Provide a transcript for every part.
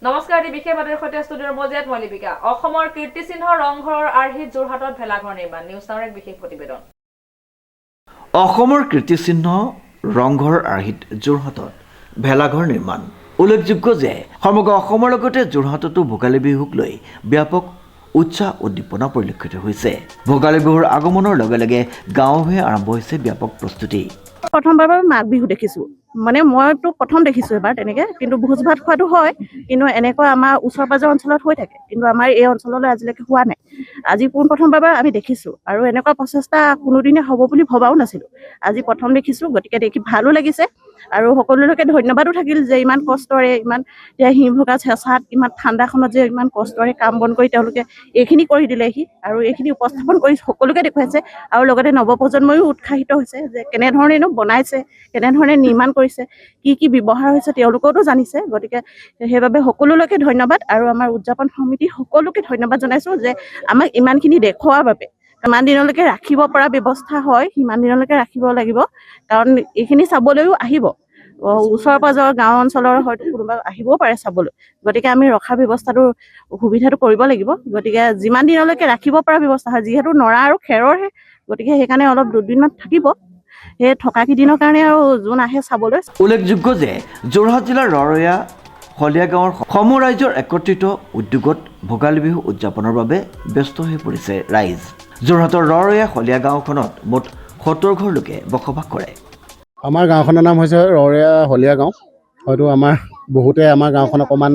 নমস্কাৰ, বিশেষ বাতৰিৰ সৈতে ষ্টুডিঅ'ৰ মজিয়াত মই লিপিকা। অসমৰ কীৰ্তিচিহ্ন ৰংঘৰৰ আৰ্হিত যোৰহাটত ভেলাঘৰ নিৰ্মাণ। নিউজ নাওৰ এক বিশেষ প্ৰতিবেদন। অসমৰ কীৰ্তিচিহ্ন ৰংঘৰৰ আৰ্হিত যোৰহাটত ভেলাঘৰ নিৰ্মাণ। উল্লেখযোগ্য যে সমগ্ৰ অসমৰ লগতে যোৰহাটতো ভোগালী বিহুক লৈ ব্যাপক উৎসাহ উদ্দীপনা পৰিলক্ষিত হৈছে। ভোগালী বিহুৰ আগমনৰ লগে লগে গাঁৱে আৰম্ভ হৈছে ব্যাপক প্ৰস্তুতি। প্ৰথমবাৰ মাঘ বিহু দেখিছোঁ, মানে মইতো প্ৰথম দেখিছোঁ এবাৰ তেনেকৈ, কিন্তু ভোজ ভাত খোৱাটো হয়, কিন্তু এনেকুৱা আমাৰ ওচৰ পাজৰ অঞ্চলত হৈ থাকে, কিন্তু আমাৰ এই অঞ্চললৈ আজিলৈকে হোৱা নাই। আজি প্ৰথমবাৰ আমি দেখিছোঁ আৰু এনেকুৱা প্ৰচেষ্টা কোনোদিনে হ'ব বুলি ভবাও নাছিলোঁ। আজি প্ৰথম দেখিছোঁ, গতিকে দেখি ভালো লাগিছে আৰু সকলোলৈকে ধন্যবাদো থাকিল যে ইমান কষ্টৰে, ইমান হিমভগা চেঁচাত, ইমান ঠাণ্ডাখনত যে ইমান কষ্টৰে কাম বন কৰি তেওঁলোকে এইখিনি কৰি দিলেহি আৰু এইখিনি উপস্থাপন কৰি সকলোকে দেখুৱাইছে আৰু লগতে নৱপ্ৰজন্ময়ো উৎসাহিত হৈছে যে কেনেধৰণেনো বনাইছে, কেনেধৰণে নিৰ্মাণ কৰিছে, কি কি ব্যৱহাৰ হৈছে তেওঁলোকেওতো জানিছে। গতিকে সেইবাবে সকলোলৈকে ধন্যবাদ আৰু আমাৰ উদযাপন সমিতি সকলোকে ধন্যবাদ জনাইছোঁ যে আমাক ইমানখিনি দেখুওৱাৰ বাবে। কিমান দিনলৈকে ৰাখিব পৰা ব্যৱস্থা হয় সিমান দিনলৈকে ৰাখিব লাগিব, কাৰণ এইখিনি চাবলৈও আহিব ওচৰ পাজৰ গাঁও অঞ্চলৰ হয়তো কোনোবা আহিবও পাৰে চাবলৈ। গতিকে আমি ৰখা ব্যৱস্থাটো সুবিধাটো কৰিব লাগিব। গতিকে যিমান দিনলৈকে ৰাখিব পৰা ব্যৱস্থা হয়, যিহেতু নৰা আৰু খেৰৰহে, গতিকে সেইকাৰণে অলপ দুদিনমান থাকিব। সেই থকা কেইদিনৰ কাৰণে আৰু যোন আহে চাবলৈ। উল্লেখযোগ্য যে যোৰহাট জিলাৰ ৰৰৈয়া হলীয়া গাঁৱৰ সমূহ ৰাইজৰ একত্ৰিত উদ্যোগত ভোগালী বিহু উদযাপনৰ বাবে ব্যস্ত হৈ পৰিছে ৰাইজ। যোৰহাটৰ ৰৰৈয়া হলীয়া গাঁওখনত মুঠ 70 ঘৰ লোকে বসবাস কৰে। আমাৰ গাঁওখনৰ নাম হৈছে ৰৰৈয়া হলীয়া গাঁও। হয়তো বহুতে আমাৰ গাঁওখন অকণমান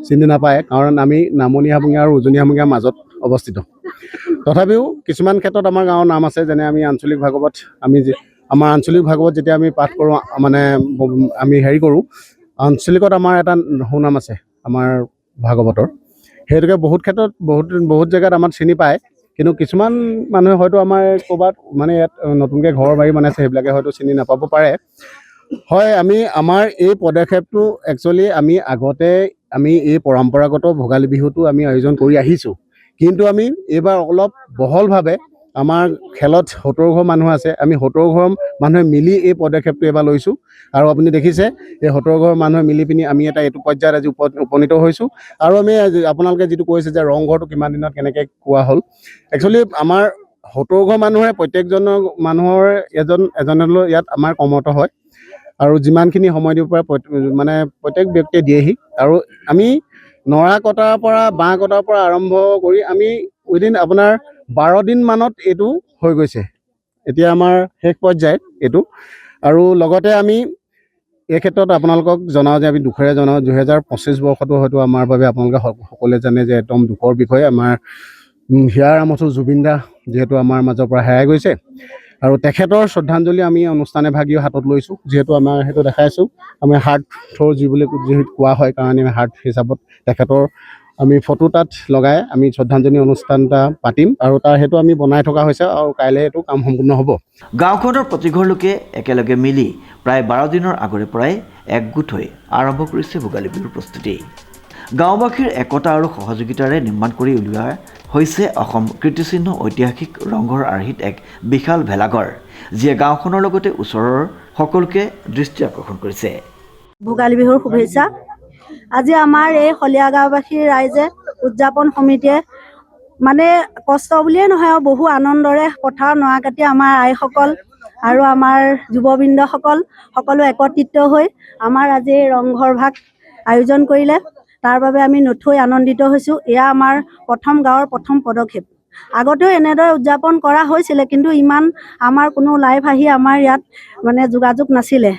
চিনি নাপায়, কাৰণ আমি নামনি হাবুঙীয়া আৰু উজনি হাবুঙীয়াৰ মাজত অৱস্থিত। তথাপিও কিছুমান ক্ষেত্ৰত আমাৰ গাঁৱৰ নাম আছে, যেনে আমি আঞ্চলিক ভাগৱত, আমাৰ আঞ্চলিক ভাগৱত যেতিয়া আমি পাঠ কৰোঁ, মানে আমি কৰোঁ, আঞ্চলিকত আমাৰ এটা সুনাম আছে আমাৰ ভাগৱতৰ। সেইটোকে বহুত ক্ষেত্ৰত বহুত জেগাত আমাৰ চিনি পায়, কিন্তু কিছুমান মানুহে হয়তো আমাৰ ক'ৰবাত মানে ইয়াত নতুনকৈ ঘৰ বাৰী বনাইছে, সেইবিলাকে হয়তো চিনি নাপাব পাৰে। হয়, আমাৰ এই পদক্ষেপটো একচুৱেলি আগতে এই পৰম্পৰাগত ভোগালী বিহুটো আমি আয়োজন কৰি আহিছোঁ, কিন্তু আমি এইবাৰ অলপ বহলভাৱে আমাৰ খেলত 70 ঘৰ মানুহ আছে, আমি 70 ঘৰ মানুহে মিলি এই পদক্ষেপটো এইবাৰ লৈছোঁ। আৰু আপুনি দেখিছে এই 70 ঘৰ মানুহে মিলি পিনি আমি এইটো পৰ্যায়ত আজি উপনীত হৈছোঁ। আৰু আমি আপোনালোকে যিটো কৈছে যে ৰংঘৰটো কিমান দিনত কেনেকৈ কোৱা হ'ল, একচুৱেলি আমাৰ 70 ঘৰ মানুহে প্ৰত্যেকজনৰ মানুহৰ এজনলৈ ইয়াত আমাৰ কৰ্মৰত হয় আৰু যিমানখিনি সময় দিব পাৰে মানে প্ৰত্যেক ব্যক্তিয়ে দিয়েহি। আৰু আমি নৰা কটাৰ পৰা বাঁহ কটাৰ পৰা আৰম্ভ কৰি আমি উইদিন আপোনাৰ 12 দিন মানত এইটো হৈ গৈছে, এতিয়া আমাৰ শেষ পৰ্যায়ত এইটো। আৰু লগতে আমি এই ক্ষেত্ৰত আপোনালোকক জনাওঁ যে আমি দুখেৰে জনাওঁ, 2025 বৰ্ষটো হয়তো আমাৰ বাবে আপোনালোকে সকলোৱে জানে যে একদম দুখৰ বিষয়। আমাৰ হিয়াৰ আমঠু জুবিন দা যিহেতু আমাৰ মাজৰ পৰা হেৰাই গৈছে, আৰু তেখেতৰ শ্ৰদ্ধাঞ্জলি আমি অনুষ্ঠানে ভাগিও হাতত লৈছোঁ। যিহেতু আমাৰ সেইটো দেখাইছোঁ, আমি হাৰ্ট থ্ৰ' যিহেতু কোৱা হয়, কাৰণে আমি হাৰ্ট হিচাপত তেখেতৰ আমি ফটো তাত লগাই আমি শ্ৰদ্ধাঞ্জলি অনুষ্ঠান এটা পাতিম, আৰু সেইটো আমি বনাই থকা হৈছে, আৰু কাইলৈ এইটো কাম সম্পূৰ্ণ হ'ব। গাঁওখনৰ প্ৰতিঘৰ লোকে একেলগে মিলি প্ৰায় 12 দিনৰ আগৰে পৰাই একগোট হৈ আৰম্ভ কৰিছে ভোগালী বিহুৰ প্ৰস্তুতি। গাঁওবাসীৰ একতা আৰু সহযোগিতাৰে নিৰ্মাণ কৰি উলিওৱা হৈছে অসম কীৰ্তিচিহ্ন ঐতিহাসিক ৰংঘৰ আৰ্হিত এক বিশাল ভেলাঘৰ, যিয়ে গাঁওখনৰ লগতে ওচৰৰ সকলোকে দৃষ্টি আকৰ্ষণ কৰিছে। ভোগালী বিহুৰ শুভেচ্ছা। আজি আমাৰ এই হলীয়া গাঁওবাসীৰ ৰাইজে উদযাপন সমিতিয়ে মানে কষ্ট বুলিয়ে নহয় আৰু বহু আনন্দৰে পথাৰত নৰা কাটি আমাৰ আইসকল আৰু আমাৰ যুৱবৃন্দসকল সকলো একত্ৰিত হৈ আমাৰ আজি এই ৰংঘৰ ভাগ আয়োজন কৰিলে। তাৰ বাবে আমি নথৈ আনন্দিত হৈছোঁ। এয়া আমাৰ গাঁৱৰ প্ৰথম পদক্ষেপ। আগতেও এনেদৰে উদযাপন কৰা হৈছিলে, কিন্তু ইমান আমাৰ কোনো লাইভ আহি আমাৰ ইয়াত মানে যোগাযোগ নাছিলে।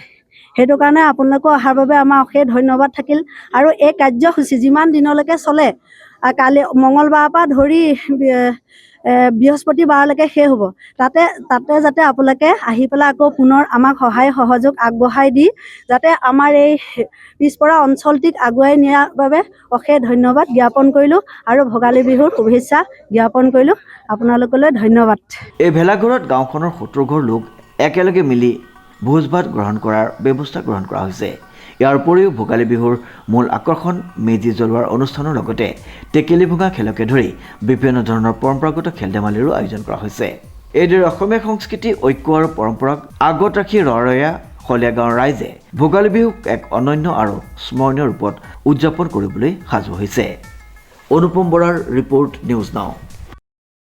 সেইটো কাৰণে আপোনালোকে অহাৰ বাবে আমাৰ অশেষ ধন্যবাদ থাকিল। আৰু এই কাৰ্যসূচী যিমান দিনলৈকে চলে, কালি মঙলবাৰৰ পৰা ধৰি বৃহস্পতিবাৰলৈকে শেষ হ'ব। তাতে যাতে আপোনালোকে আহি পেলাই আকৌ পুনৰ আমাক সহায় সহযোগ আগবঢ়াই দি যাতে আমাৰ এই পিছপৰা অঞ্চলটিক আগুৱাই নিয়াৰ বাবে অশেষ ধন্যবাদ জ্ঞাপন কৰিলোঁ আৰু ভোগালী বিহুৰ শুভেচ্ছা জ্ঞাপন কৰিলোঁ। আপোনালোকলৈ ধন্যবাদ। এই ভেলাঘৰত গাঁওখনৰ 70 ঘৰ লোক একেলগে মিলি ভোজ ভাত গ্ৰহণ কৰাৰ ব্যৱস্থা গ্ৰহণ কৰা হৈছে। ইয়াৰ উপৰিও ভোগালী বিহুৰ মূল আকৰ্ষণ মেজি জ্বলোৱাৰ অনুষ্ঠানৰ লগতে টেকেলি ভঙা খেলকে ধৰি বিভিন্ন ধৰণৰ পৰম্পৰাগত খেল ধেমালিৰো আয়োজন কৰা হৈছে। এইদৰে অসমীয়া সংস্কৃতি, ঐক্য আৰু পৰম্পৰাক আগত ৰাখি ৰৰৈয়া হলীয়া গাঁৱৰ ৰাইজে ভোগালী বিহুক এক অনন্য আৰু স্মৰণীয় ৰূপত উদযাপন কৰিবলৈ সাজু হৈছে। অনুপম বৰাৰ ৰিপৰ্ট, নিউজ নাও।